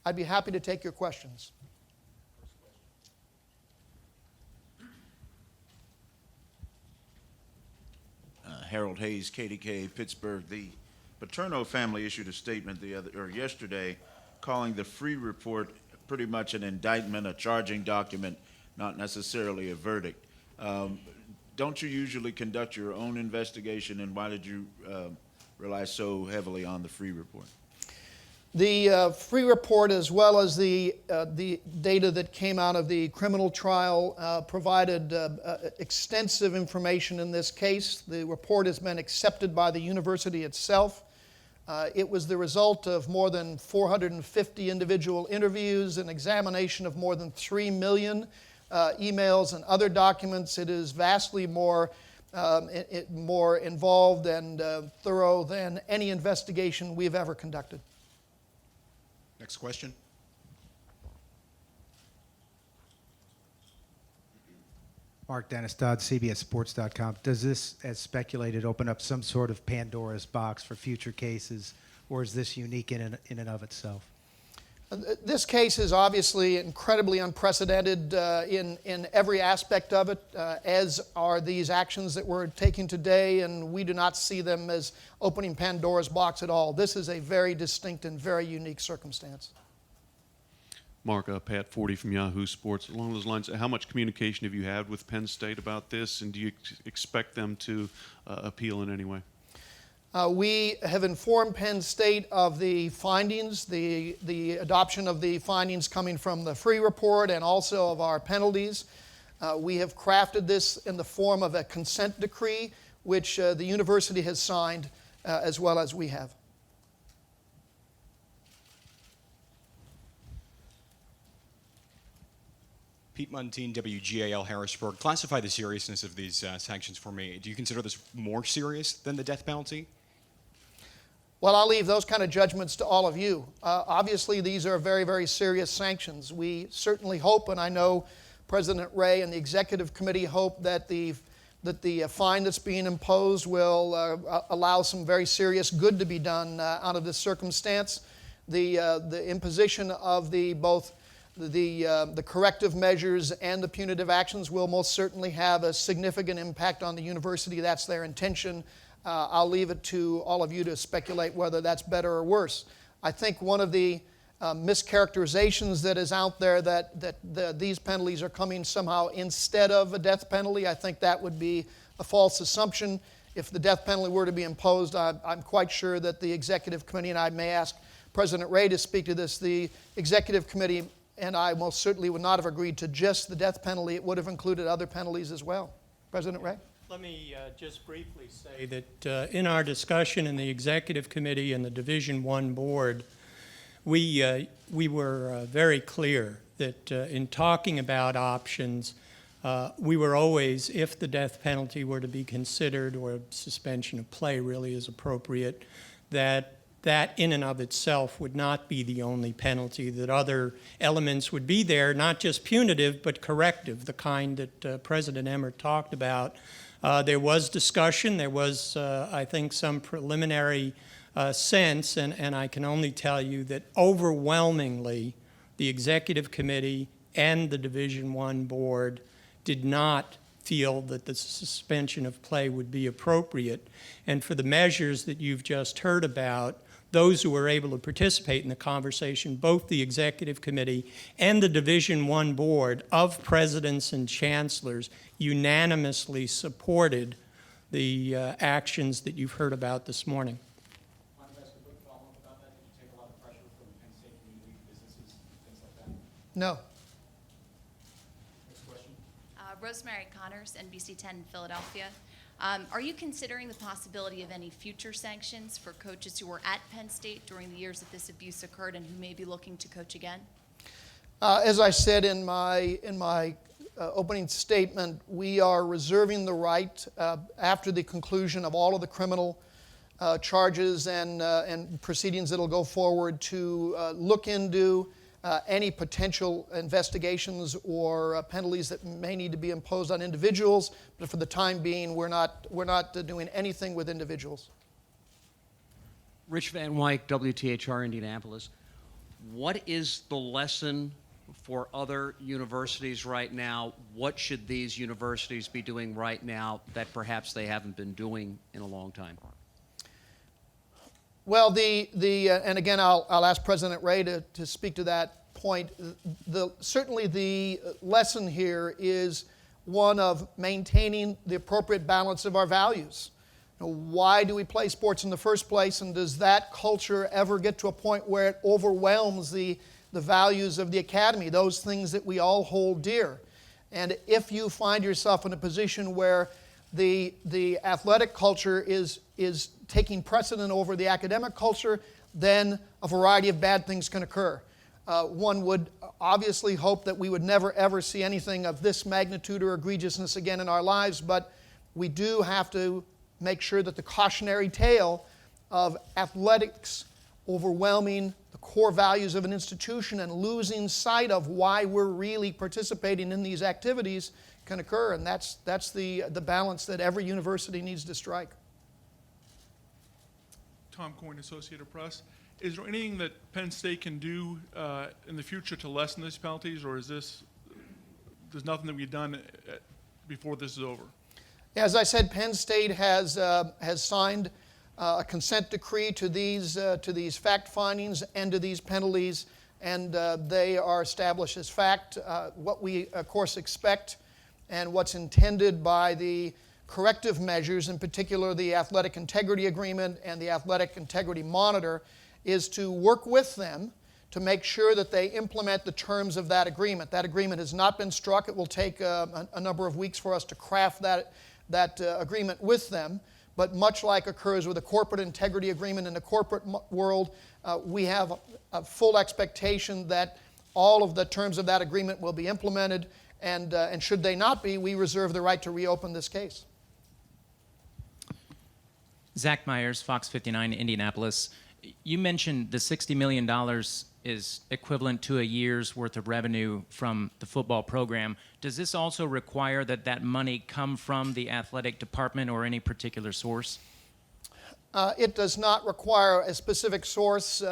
I'd be happy to take your questions. Harold Hayes, KDK, Pittsburgh. The Paterno family issued a statement yesterday calling the free report pretty much an indictment, a charging document, not necessarily a verdict. Don't you usually conduct your own investigation, and why did you rely so heavily on the free report? The free report, as well as the data that came out of the criminal trial, provided extensive information in this case. The report has been accepted by the university itself. It was the result of more than 450 individual interviews, an examination of more than 3 million emails and other documents. It is vastly more involved and thorough than any investigation we've ever conducted. Next question. Mark Dennis Dodd, CBSSports.com. Does this, as speculated, open up some sort of Pandora's box for future cases, or is this unique in and of itself? This case is obviously incredibly unprecedented in every aspect of it, as are these actions that we're taking today, and we do not see them as opening Pandora's box at all. This is a very distinct and very unique circumstance. Mark, Pat 40 from Yahoo Sports. Along those lines, how much communication have you had with Penn State about this, and do you expect them to appeal in any way? We have informed Penn State of the findings, the adoption of the findings coming from the free report, and also of our penalties. We have crafted this in the form of a consent decree, which the university has signed as well as we have. Pete Muntine, WGAL Harrisburg. Classify the seriousness of these sanctions for me. Do you consider this more serious than the death penalty? Well, I'll leave those kind of judgments to all of you. Obviously, these are very, very serious sanctions. We certainly hope, and I know President Ray and the executive committee hope that the fine that's being imposed will allow some very serious good to be done out of this circumstance. The imposition of both the corrective measures and the punitive actions will most certainly have a significant impact on the university. That's their intention. I'll leave it to all of you to speculate whether that's better or worse. I think one of the mischaracterizations that is out there that these penalties are coming somehow instead of a death penalty, I think that would be a false assumption. If the death penalty were to be imposed, I'm quite sure that the executive committee, and I may ask President Ray to speak to this, the executive committee and I most certainly would not have agreed to just the death penalty. It would have included other penalties as well. President Ray? Let me just briefly say that in our discussion in the Executive Committee and the Division I Board, we were very clear that in talking about options, we were always, if the death penalty were to be considered, or suspension of play really is appropriate, that in and of itself would not be the only penalty, that other elements would be there, not just punitive, but corrective, the kind that President Emmert talked about. There was discussion, there was, I think, some preliminary sense, and I can only tell you that overwhelmingly the Executive Committee and the Division I Board did not feel that the suspension of play would be appropriate. And for the measures that you've just heard about, those who were able to participate in the conversation, both the Executive Committee and the Division I Board of presidents and chancellors unanimously supported the actions that you've heard about this morning. I want to ask a quick follow-up about that. Did you take a lot of pressure from Penn State community, businesses, things like that? No. Next question. Rosemary Connors, NBC 10 Philadelphia. Are you considering the possibility of any future sanctions for coaches who were at Penn State during the years that this abuse occurred and who may be looking to coach again? As I said in my opening statement, we are reserving the right after the conclusion of all of the criminal charges and proceedings that will go forward to look into any potential investigations or penalties that may need to be imposed on individuals. But for the time being, we're not doing anything with individuals. Rich Van Wyk, WTHR Indianapolis. What is the lesson for other universities right now? What should these universities be doing right now that perhaps they haven't been doing in a long time? Well, and again, I'll ask President Ray to speak to that point. Certainly the lesson here is one of maintaining the appropriate balance of our values. Why do we play sports in the first place, and does that culture ever get to a point where it overwhelms the values of the academy, those things that we all hold dear? And if you find yourself in a position where the athletic culture is taking precedent over the academic culture, then a variety of bad things can occur. One would obviously hope that we would never ever see anything of this magnitude or egregiousness again in our lives, but we do have to make sure that the cautionary tale of athletics overwhelming the core values of an institution and losing sight of why we're really participating in these activities can occur, and that's the balance that every university needs to strike. Tom Coyne, Associated Press. Is there anything that Penn State can do in the future to lessen these penalties, or there's nothing that we've done before this is over? As I said, Penn State has signed a consent decree to these fact findings and to these penalties, and they are established as fact. What we, of course, expect and what's intended by the corrective measures, in particular the Athletic Integrity Agreement and the Athletic Integrity Monitor, is to work with them to make sure that they implement the terms of that agreement. That agreement has not been struck. It will take a number of weeks for us to craft that agreement with them. But much like occurs with a corporate integrity agreement in the corporate world, we have a full expectation that all of the terms of that agreement will be implemented, and should they not be, we reserve the right to reopen this case. Zach Myers, Fox 59, Indianapolis. You mentioned the $60 million is equivalent to a year's worth of revenue from the football program. Does this also require that that money come from the athletic department or any particular source? It does not require a specific source.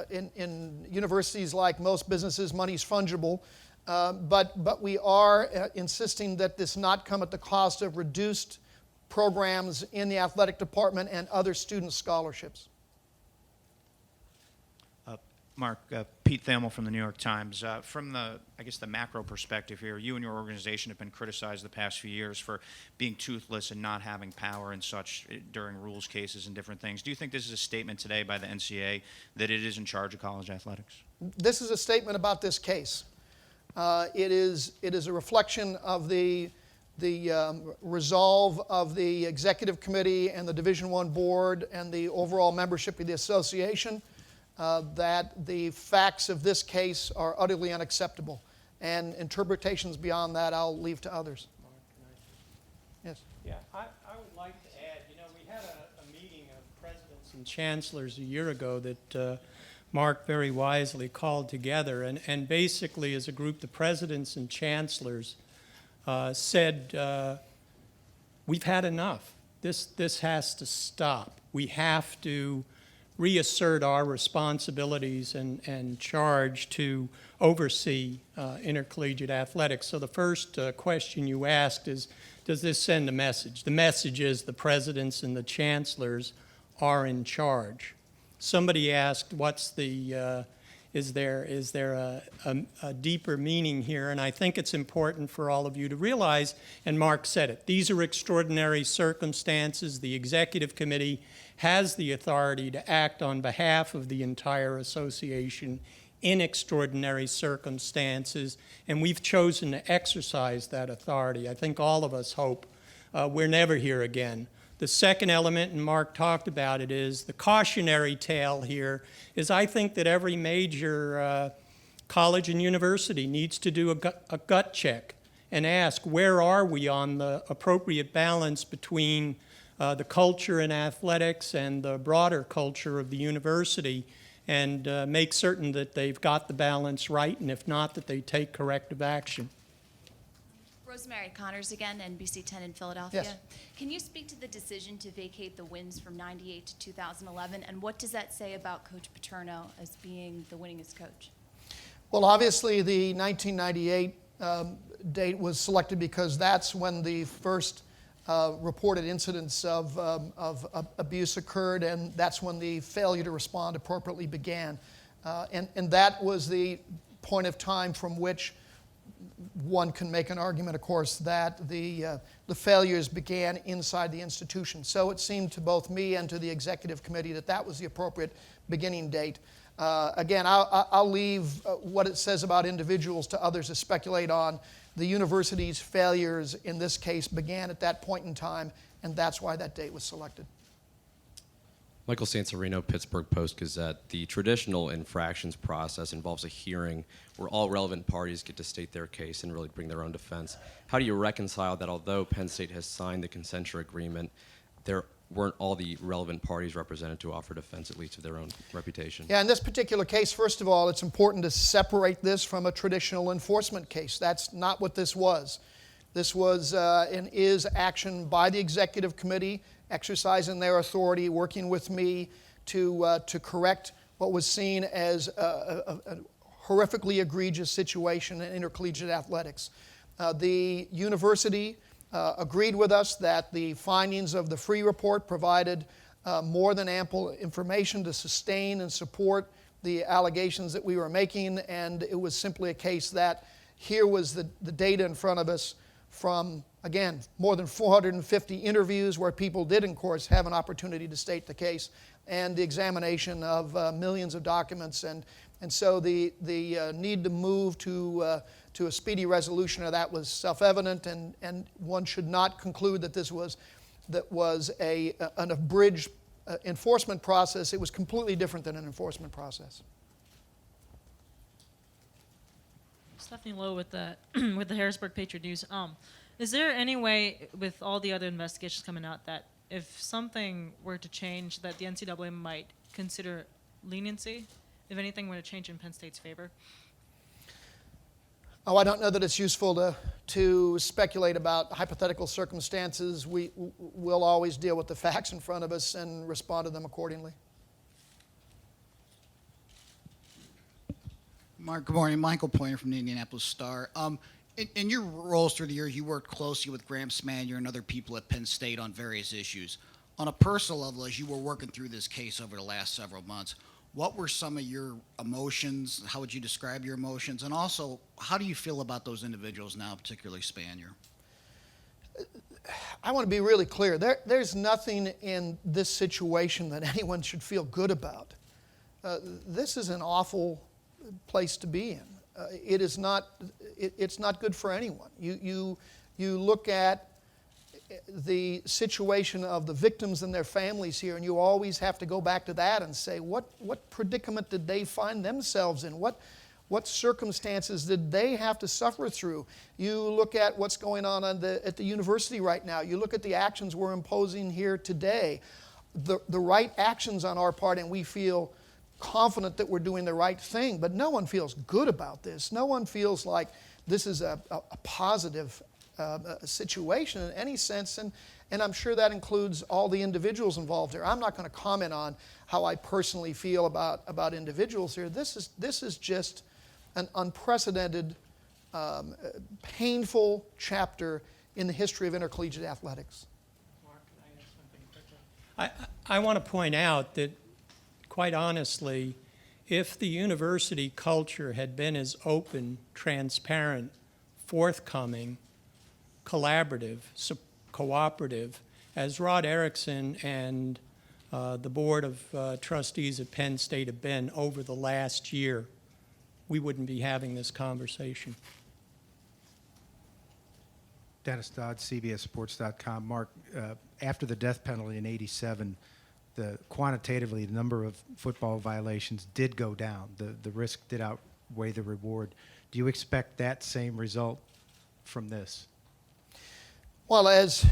In universities, like most businesses, money's fungible. But we are insisting that this not come at the cost of reduced programs in the athletic department and other student scholarships. Mark, Pete Thamel from the New York Times. From the macro perspective here, you and your organization have been criticized the past few years for being toothless and not having power and such during rules cases and different things. Do you think this is a statement today by the NCAA that it is in charge of college athletics? This is a statement about this case. It is a reflection of the resolve of the executive committee and the Division I board and the overall membership of the association. That the facts of this case are utterly unacceptable. And interpretations beyond that I'll leave to others. Yes? Yeah, I would like to add, we had a meeting of presidents and chancellors a year ago that Mark very wisely called together. And basically, as a group, the presidents and chancellors said, we've had enough. This has to stop. We have to reassert our responsibilities and charge to oversee intercollegiate athletics. So the first question you asked is, does this send a message? The message is the presidents and the chancellors are in charge. Somebody asked, what's the, is there a deeper meaning here? And I think it's important for all of you to realize, and Mark said it, these are extraordinary circumstances. The executive committee has the authority to act on behalf of the entire association in extraordinary circumstances, and we've chosen to exercise that authority. I think all of us hope we're never here again. The second element, and Mark talked about it, is the cautionary tale here, is I think that every major college and university needs to do a gut check and ask, where are we on the appropriate balance between the culture in athletics and the broader culture of the university, and make certain that they've got the balance right, and if not, that they take corrective action. Rosemary Connors again, NBC 10 in Philadelphia. Yes. Can you speak to the decision to vacate the wins from '98 to 2011, and what does that say about Coach Paterno as being the winningest coach? Well, obviously, the 1998 date was selected because that's when the first reported incidents of abuse occurred, and that's when the failure to respond appropriately began. And that was the point of time from which one can make an argument, of course, that the failures began inside the institution. So it seemed to both me and to the executive committee that that was the appropriate beginning date. Again, I'll leave what it says about individuals to others to speculate on. The university's failures in this case began at that point in time, and that's why that date was selected. Michael Sansorino, Pittsburgh Post-Gazette. The traditional infractions process involves a hearing where all relevant parties get to state their case and really bring their own defense. How do you reconcile that although Penn State has signed the consensual agreement, there weren't all the relevant parties represented to offer defense, at least of their own reputation? Yeah, in this particular case, first of all, it's important to separate this from a traditional enforcement case. That's not what this was. This was and is action by the executive committee, exercising their authority, working with me to correct what was seen as a horrifically egregious situation in intercollegiate athletics. The university agreed with us that the findings of the Free Report provided more than ample information to sustain and support the allegations that we were making, and it was simply a case that here was the data in front of us from, again, more than 450 interviews where people did, of course, have an opportunity to state the case, and the examination of millions of documents. And so the need to move to a speedy resolution of that was self-evident, and one should not conclude that this was an abridged enforcement process. It was completely different than an enforcement process. Stephanie Lowe with the with the Harrisburg Patriot News. Is there any way, with all the other investigations coming out, that if something were to change, that the NCAA might consider leniency, if anything were to change in Penn State's favor? Oh, I don't know that it's useful to speculate about hypothetical circumstances. We'll always deal with the facts in front of us and respond to them accordingly. Mark, good morning. Michael Pointer from the Indianapolis Star. In your roles through the years, you worked closely with Graham Smanier and other people at Penn State on various issues. On a personal level, as you were working through this case over the last several months, what were some of your emotions? How would you describe your emotions? And also, how do you feel about those individuals now, particularly Spanier? I want to be really clear. There's nothing in this situation that anyone should feel good about. This is an awful place to be in. It's not good for anyone. You look at the situation of the victims and their families here, and you always have to go back to that and say, what predicament did they find themselves in? What circumstances did they have to suffer through? You look at what's going on at the university right now. You look at the actions we're imposing here today. The right actions on our part, and we feel confident that we're doing the right thing, but no one feels good about this. No one feels like this is a positive situation in any sense, and I'm sure that includes all the individuals involved here. I'm not going to comment on how I personally feel about individuals here. This is just an unprecedented, painful chapter in the history of intercollegiate athletics. Mark, can I ask something quickly? I want to point out that, quite honestly, if the university culture had been as open, transparent, forthcoming, collaborative, cooperative as Rod Erickson and the Board of Trustees at Penn State have been over the last year, we wouldn't be having this conversation. Dennis Dodd, CBSSports.com. Mark, after the death penalty in '87, quantitatively, the number of football violations did go down. The risk did outweigh the reward. Do you expect that same result from this? Well, as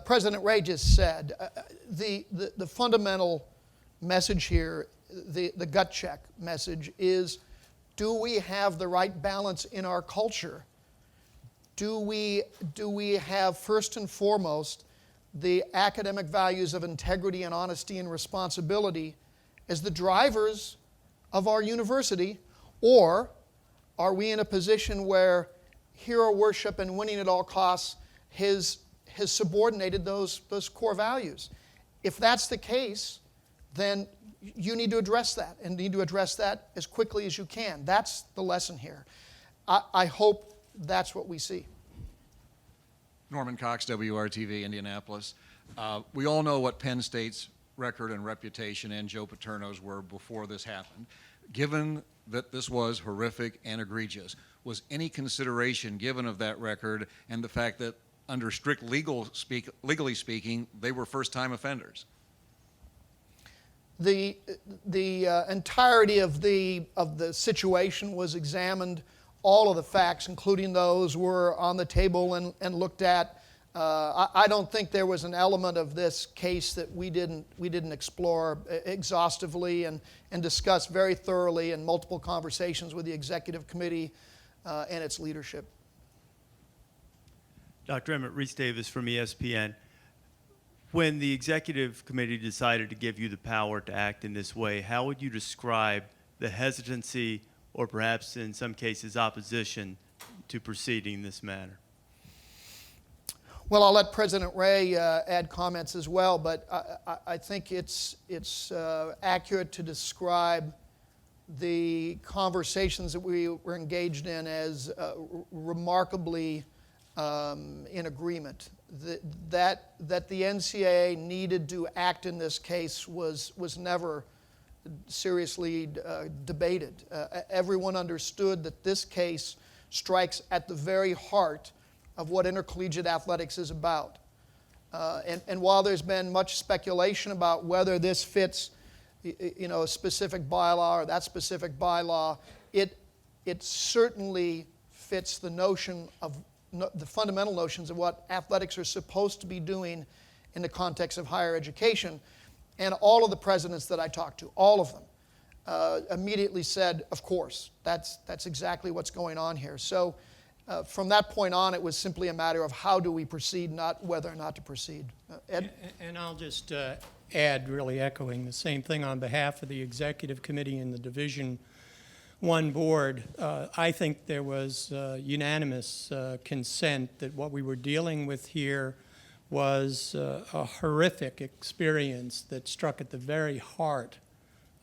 President Ray just said, the fundamental message here, the gut check message is, do we have the right balance in our culture? Do we have, first and foremost, the academic values of integrity and honesty and responsibility as the drivers of our university, Or are we in a position where hero worship and winning at all costs has subordinated those core values? If that's the case, then you need to address that, and need to address that as quickly as you can. That's the lesson here. I hope that's what we see. Norman Cox, WRTV, Indianapolis. We all know what Penn State's record and reputation and Joe Paterno's were before this happened. Given that this was horrific and egregious, was any consideration given of that record and the fact that under strict legally speaking, they were first-time offenders? The entirety of the situation was examined. All of the facts, including those, were on the table and looked at. I don't think there was an element of this case that we didn't explore exhaustively and discuss very thoroughly in multiple conversations with the executive committee and its leadership. Dr. Emmert, Reese Davis from ESPN. When the executive committee decided to give you the power to act in this way, how would you describe the hesitancy or perhaps in some cases opposition to proceeding in this manner? Well, I'll let President Ray add comments as well, but I think it's accurate to describe the conversations that we were engaged in as remarkably in agreement. That the NCAA needed to act in this case was never seriously debated. Everyone understood that this case strikes at the very heart of what intercollegiate athletics is about. And while there's been much speculation about whether this fits, a specific bylaw or that specific bylaw, it certainly fits the notion of the fundamental notions of what athletics are supposed to be doing in the context of higher education. And all of the presidents that I talked to, all of them, immediately said, of course, that's exactly what's going on here. So from that point on, it was simply a matter of how do we proceed, not whether or not to proceed. Ed? And I'll just add, really echoing the same thing on behalf of the executive committee and the Division I board. I think there was unanimous consent that what we were dealing with here was a horrific experience that struck at the very heart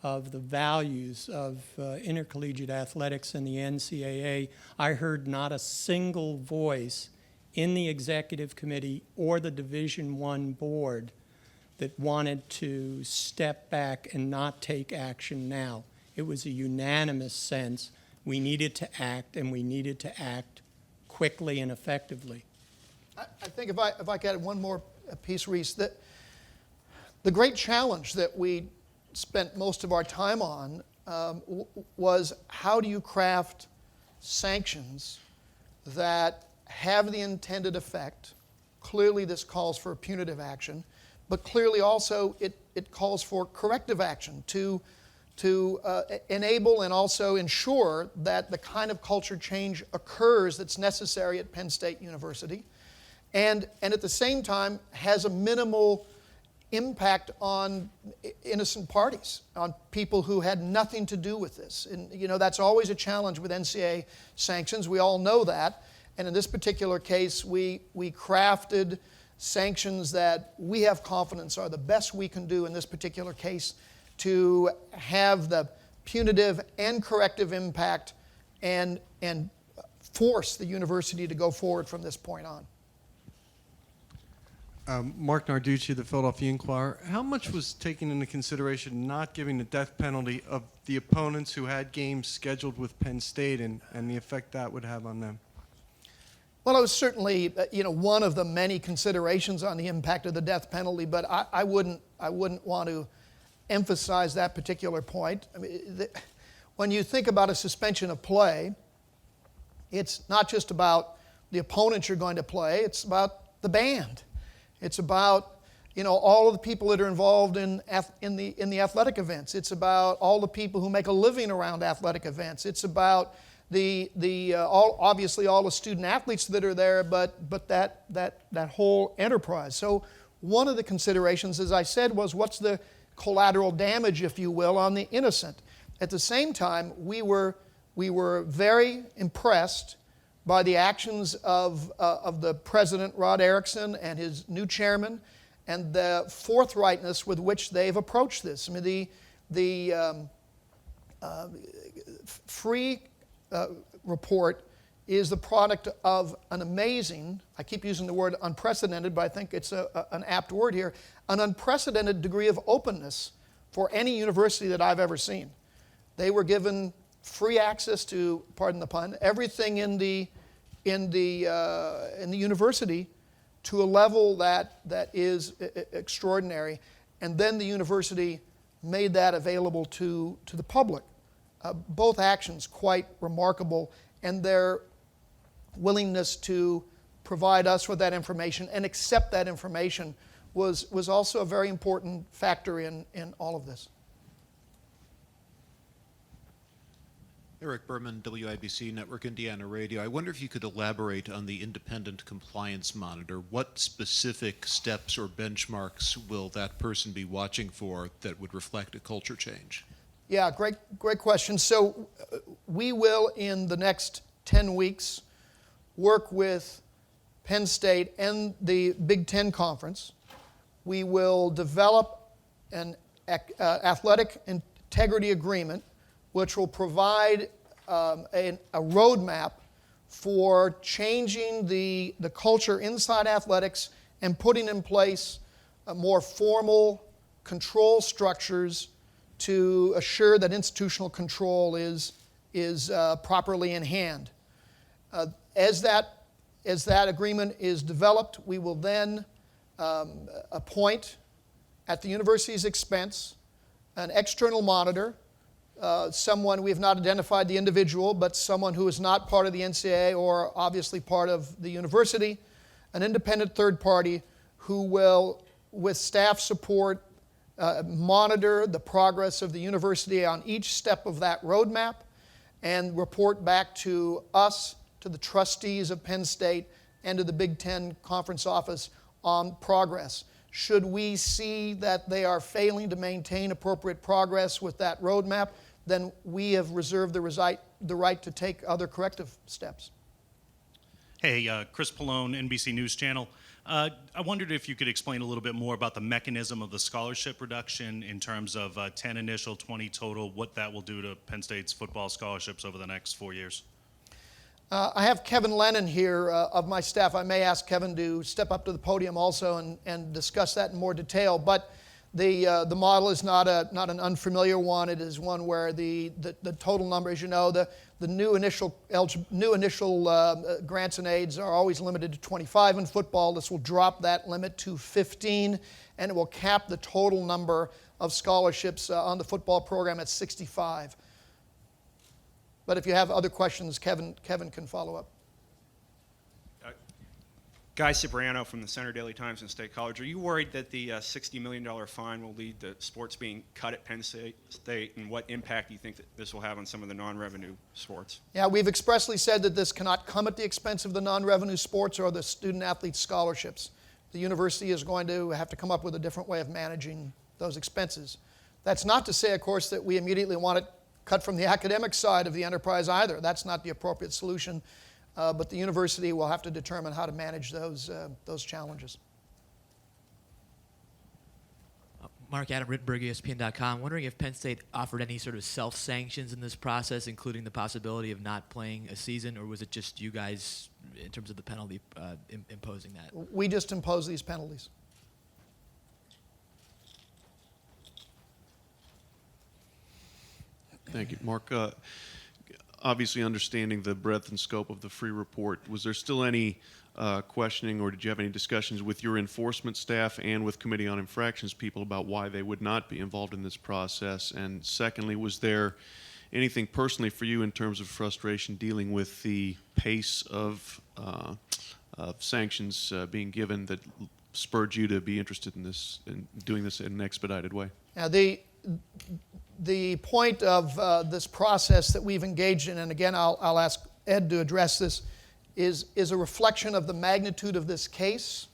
of the values of intercollegiate athletics and the NCAA. I heard not a single voice in the executive committee or the Division I board that wanted to step back and not take action now. It was a unanimous sense we needed to act, and we needed to act quickly and effectively. I think if I could add one more piece, Reese, that the great challenge that we spent most of our time on was how do you craft sanctions that have the intended effect. Clearly this calls for punitive action, but clearly also it calls for corrective action to enable and also ensure that the kind of culture change occurs that's necessary at Penn State University, and at the same time has a minimal impact on innocent parties, on people who had nothing to do with this. And that's always a challenge with NCAA sanctions. We all know that. And in this particular case, we crafted sanctions that we have confidence are the best we can do in this particular case to have the punitive and corrective impact and force the university to go forward from this point on. Mark Narducci, the Philadelphia Inquirer. How much was taken into consideration not giving the death penalty of the opponents who had games scheduled with Penn State and the effect that would have on them? Well, it was certainly one of the many considerations on the impact of the death penalty, but I wouldn't want to emphasize that particular point. I mean, when you think about a suspension of play, it's not just about the opponents you're going to play, it's about the band. It's about all of the people that are involved in the athletic events. It's about all the people who make a living around athletic events. It's about obviously all the student athletes that are there, but that whole enterprise. So one of the considerations, as I said, was what's the collateral damage, if you will, on the innocent. At the same time, we were we were very impressed by the actions of the president, Rod Erickson, and his new chairman, and the forthrightness with which they've approached this. I mean, the free report is the product of an amazing, I keep using the word unprecedented, but I think it's an apt word here, an unprecedented degree of openness for any university that I've ever seen. They were given free access to, pardon the pun, everything in the university to a level that is extraordinary, and then the university made that available to the public. Both actions quite remarkable, and their willingness to provide us with that information and accept that information was also a very important factor in all of this. Eric Berman, WIBC Network Indiana Radio. I wonder if you could elaborate on the independent compliance monitor. What specific steps or benchmarks will that person be watching for that would reflect a culture change? Yeah, great question. So we will, in the next 10 weeks, work with Penn State and the Big Ten Conference. We will develop an athletic integrity agreement which will provide a roadmap for changing the culture inside athletics and putting in place more formal control structures to assure that institutional control is properly in hand. As that agreement is developed, we will then appoint, at the university's expense, an external monitor, someone, we have not identified the individual, but someone who is not part of the NCAA or obviously part of the university, an independent third party who will, with staff support, monitor the progress of the university on each step of that roadmap and report back to us, to the trustees of Penn State, and to the Big Ten Conference office on progress. Should we see that they are failing to maintain appropriate progress with that roadmap, then we have reserved the right to take other corrective steps. Hey, Chris Pallone, NBC News Channel. I wondered if you could explain a little bit more about the mechanism of the scholarship reduction in terms of 10 initial, 20 total, what that will do to Penn State's football scholarships over the next 4 years. I have Kevin Lennon here of my staff. I may ask Kevin to step up to the podium also and discuss that in more detail. But the model is not an unfamiliar one. It is one where the total number, as you know, the new initial grants and aids are always limited to 25 in football. This will drop that limit to 15, and it will cap the total number of scholarships on the football program at 65. But if you have other questions, Kevin can follow up. Guy Cipriano from the Center Daily Times and State College. Are you worried that the $60 million fine will lead to sports being cut at Penn State, and what impact do you think that this will have on some of the non-revenue sports? Yeah, we've expressly said that this cannot come at the expense of the non-revenue sports or the student-athlete scholarships. The university is going to have to come up with a different way of managing those expenses. That's not to say, of course, that we immediately want it cut from the academic side of the enterprise either. That's not the appropriate solution. But the university will have to determine how to manage those challenges. Mark Adam Rittenberg, ESPN.com. Wondering if Penn State offered any sort of self-sanctions in this process, including the possibility of not playing a season, or was it just you guys, in terms of the penalty, imposing that? We just impose these penalties. Thank you, Mark. Obviously, understanding the breadth and scope of the free report, was there still any questioning, or did you have any discussions with your enforcement staff and with Committee on Infractions people about why they would not be involved in this process? And secondly, was there anything personally for you in terms of frustration dealing with the pace of sanctions being given that spurred you to be interested in this and doing this in an expedited way? Now, the point of this process that we've engaged in, and again, I'll ask Ed to address this, is a reflection of the magnitude of this case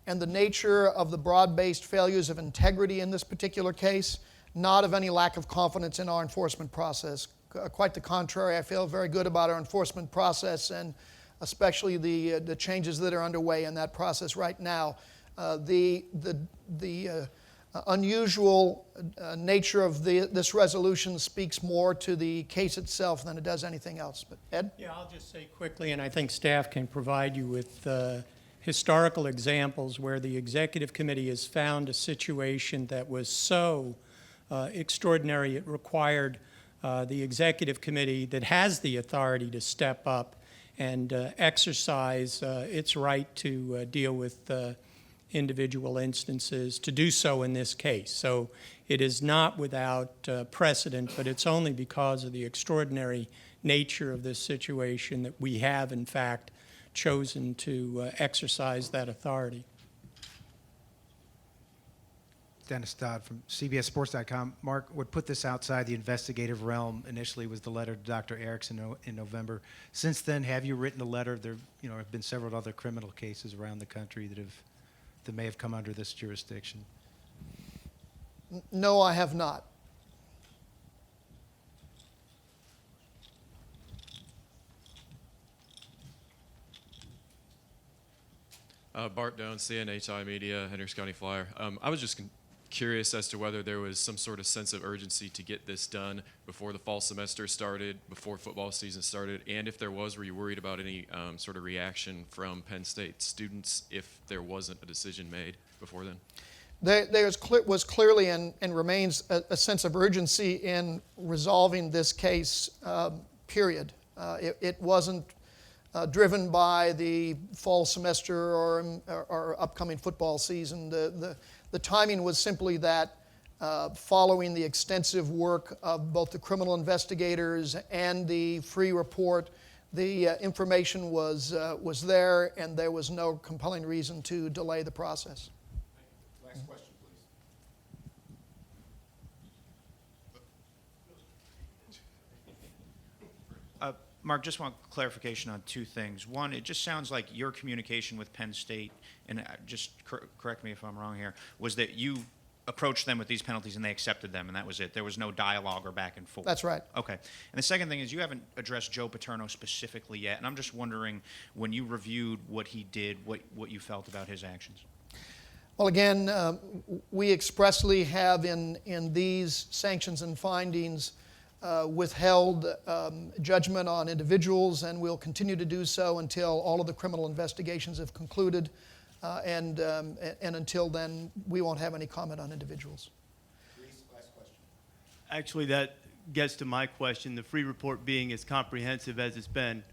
and the nature of the broad-based failures of integrity in this particular case, not of any lack of confidence in our enforcement process. quite the contrary. I feel very good about our enforcement process, and especially the changes that are underway in that process right now. The unusual nature of this resolution speaks more to the case itself than it does anything else. But Ed? Yeah, I'll just say quickly, and I think staff can provide you with historical examples where the executive committee has found a situation that was so extraordinary it required the executive committee that has the authority to step up and exercise its right to deal with individual instances, to do so in this case. So it is not without precedent, but it's only because of the extraordinary nature of this situation that we have, in fact, chosen to exercise that authority. Dennis Dodd from CBSSports.com. Mark, what put this outside the investigative realm initially was the letter to Dr. Erickson in November. Since then, have you written a letter? There have been several other criminal cases around the country that may have come under this jurisdiction. No, I have not. Bart Doan, CNHI Media, Hendricks County Flyer. I was just curious as to whether there was some sort of sense of urgency to get this done before the fall semester started, before football season started, and if there was, were you worried about any sort of reaction from Penn State students if there wasn't a decision made before then? There was clearly and remains a sense of urgency in resolving this case, period. It wasn't driven by the fall semester or upcoming football season. The timing was simply that following the extensive work of both the criminal investigators and the free report, the information was there, and there was no compelling reason to delay the process. Last question, please. Mark, just want clarification on two things. One, it just sounds like your communication with Penn State, and just correct me if I'm wrong here, was that you approached them with these penalties and they accepted them, and that was it. There was no dialogue or back and forth. That's right. Okay. And the second thing is you haven't addressed Joe Paterno specifically yet, and I'm just wondering, when you reviewed what he did, what you felt about his actions. Well, again, we expressly have in these sanctions and findings withheld judgment on individuals, and we'll continue to do so until all of the criminal investigations have concluded, and until then, we won't have any comment on individuals. Last question. Actually, that gets to my question. The free report being as comprehensive as it's been,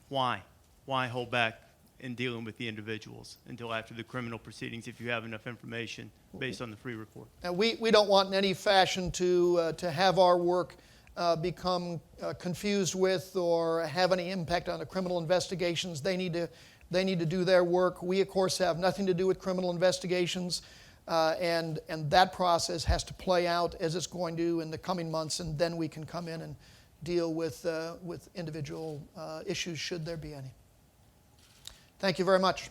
why? Why hold back in dealing with the individuals until after the criminal proceedings if you have enough information based on the free report? And we don't want in any fashion to have our work become confused with or have any impact on the criminal investigations. They need to do their work. We, of course, have nothing to do with criminal investigations, and that process has to play out as it's going to in the coming months, and then we can come in and deal with individual issues should there be any. Thank you very much.